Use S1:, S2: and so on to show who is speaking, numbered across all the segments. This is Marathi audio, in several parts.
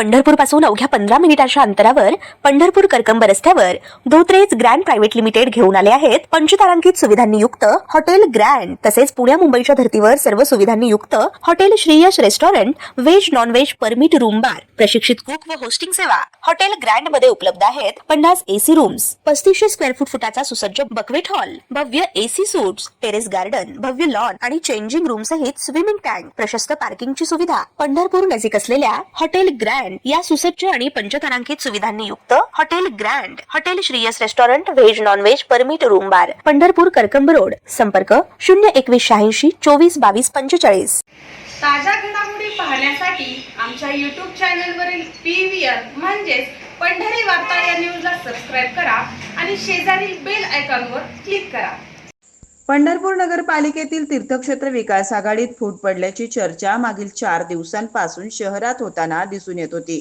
S1: पंढरपूर पासून अवघ्या 15 मिनिटांच्या अंतरावर पंढरपूर करकंब रस्त्यावर धोत्रेज ग्रँड प्रायव्हेट लिमिटेड घेऊन आले आहेत पंचतारांकित सुविधांनी युक्त हॉटेल ग्रँड। तसेच पुण्या मुंबईच्या धर्तीवर सर्व सुविधांनी युक्त hotel Shriyash restaurant, veg non veg permit room bar, प्रशिक्षित कुक व होस्टिंग सेवा हॉटेल ग्रँड मध्ये उपलब्ध आहेत। 50 एसी रूम्स, 3500 स्क्वेअर फुटाचा सुसज्ज बकवेट हॉल, भव्य एसी सूट्स, टेरेस गार्डन, भव्य लॉन आणि चेंजिंग रूम सहित स्विमिंग टँक, प्रशस्त पार्किंगची सुविधा। पंढरपूर नजीक असलेल्या हॉटेल ग्रँड या सुसज्ज आणि पंचतारांकित सुविधांनी युक्त hotel grand, hotel Shriyas restaurant, veg non veg permit room बार, पंढरपूर करकंब रोड। संपर्क 02186 24 22 45।
S2: ताज्या घडामोडी पाहण्यासाठी आमच्या YouTube चॅनलवरील PVR म्हणजेच पंढरी वार्ता या न्यूजला सबस्क्राइब करा आणि शेजारील बेल आयकॉनवर क्लिक करा।
S3: पंढरपूर नगरपालिकेतील तीर्थक्षेत्र विकास आघाडीत फूट पडल्याची चर्चा मागील 4 दिवसांपासून शहरात होताना दिसून येत होती।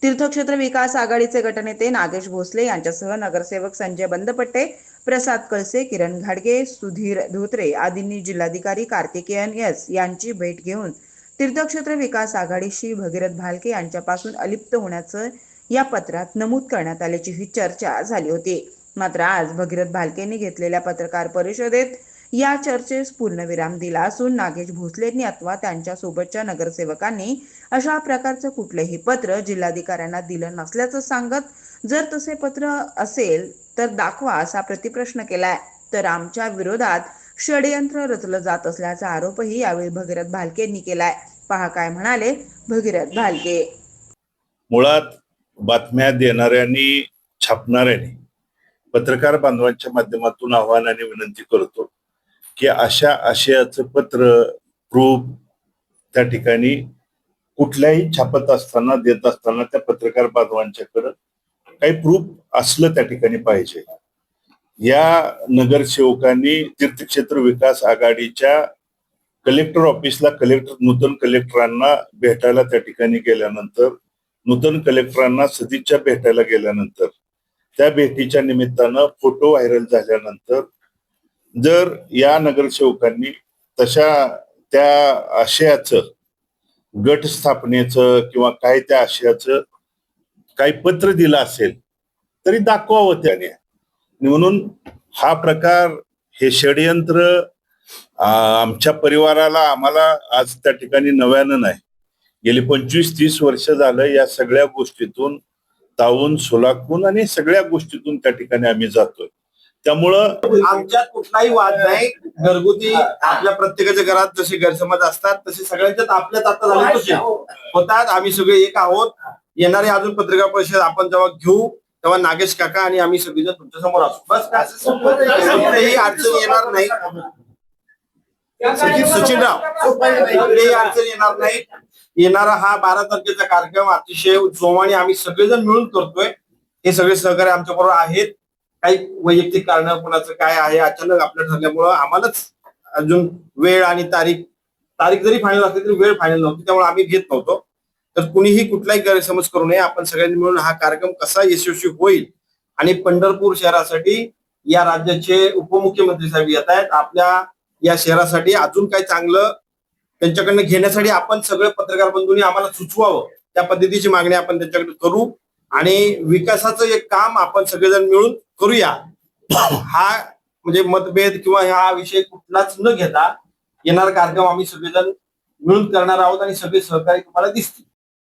S3: तीर्थक्षेत्र विकास आघाडीचे गटनेते नागेश भोसले यांच्यासह नगरसेवक संजय बंदपट्टे, प्रसाद कळसे, किरण घाडगे, सुधीर धोत्रे आदींनी जिल्हाधिकारी कार्तिकेयन एस यांची भेट घेऊन तीर्थक्षेत्र विकास आघाडीशी भगीरथ भालके यांच्यापासून अलिप्त होण्याचं या पत्रात नमूद करण्यात आल्याची ही चर्चा झाली होती। मात्र आज भगीरथ भालकेंनी घेतलेल्या पत्रकार परिषदेत या चर्चेस पूर्णविराम दिला असून नागेश भोसलेंनी अथवा त्यांच्या सोबतच्या नगरसेवकांनी अशा प्रकारचं कुठलंही पत्र जिल्हाधिकाऱ्यांना दिलं नसल्याचं सांगत, जर तसे पत्र असेल तर दाखवा असा प्रतिप्रश्न केलाय। तर आमच्या विरोधात षडयंत्र रचलं जात असल्याचा आरोपही यावेळी भगीरथ भालकेंनी केलाय। पहा काय म्हणाले भगीरथ भालके।
S4: मुळात बातम्या देणाऱ्यांनी, छापणाऱ्यांनी पत्रकार बांधवांच्या माध्यमातून आव्हान आणि विनंती करतो की अशा आशयाचं पत्र, प्रूफ त्या ठिकाणी कुठल्याही छापत असताना, देत असताना त्या पत्रकार बांधवांच्याकडं काही प्रूफ असलं त्या ठिकाणी पाहिजे। या नगरसेवकांनी तीर्थक्षेत्र विकास आघाडीच्या कलेक्टर ऑफिसला नूतन कलेक्टरांना भेटायला त्या ठिकाणी गेल्यानंतर, नूतन कलेक्टरांना सदिच्छा भेटायला गेल्यानंतर, त्या भेटीच्या निमित्तानं फोटो व्हायरल झाल्यानंतर जर या नगरसेवकांनी तशा त्या आशयाचं, गट स्थापनेचं किंवा काय त्या आशयाचं काही पत्र दिलं असेल तरी दाखवावं त्याने। म्हणून हा प्रकार, हे षडयंत्र आमच्या परिवाराला, आम्हाला आज त्या ठिकाणी नव्यानं नाही, गेली 25-30 वर्ष झालं या सगळ्या गोष्टीतून तावून सुलाखून आणि सगळ्या गोष्टीतून त्या ठिकाणी आम्ही जातोय। त्यामुळं
S5: आमच्यात कुठलाही वाद नाही। घरगुती आपल्या प्रत्येकाच्या घरात जसे गैरसमज असतात तसे सगळ्यांच्यात आपल्यात आता झाले तसे होतात। आम्ही सगळे एक आहोत। येणारे अजून पत्रकार परिषद आपण जेव्हा घेऊ तेव्हा नागेश काका आणि आम्ही सगळेजण तुमच्या समोर असू। बस कुठेही अडचण येणार नाही। सचिनराव, कुठेही अडचण येणार नाही। येणारा हा 12 तारखेचा कार्यक्रम अतिशय जोमाने आम्ही सगळेजण मिळून करतोय। हे सगळे सहकारी आमच्या बरोबर आहेत। काही वैयक्तिक कारण कोणाचं काय आहे अचानक आपल्या ठरल्यामुळं आम्हालाच अजून वेळ आणि तारीख जरी फायनल असली तरी वेळ फायनल नव्हती, त्यामुळे आम्ही घेत नव्हतो। तर कुणीही कुठलाही गैरसमज करू नये। आपण सगळ्यांनी मिळून हा कार्यक्रम कसा यशस्वी होईल आणि पंढरपूर शहरासाठी या राज्याचे उपमुख्यमंत्री साहेब येत आहेत, आपल्या या शहरासाठी अजून काही चांगलं त्यांच्याकडनं घेण्यासाठी आपण सगळे पत्रकार बंधूंनी आम्हाला सुचवावं, त्या पद्धतीची मागणी आपण त्यांच्याकडे करू आणि विकासाचं एक काम आपण सगळेजण मिळून करूया। हा म्हणजे मतभेद किंवा हा विषय कुठलाच न घेता येणारा कार्यक्रम आम्ही सगळेजण मिळून करणार आहोत आणि सगळे सहकारी तुम्हाला दिसतील।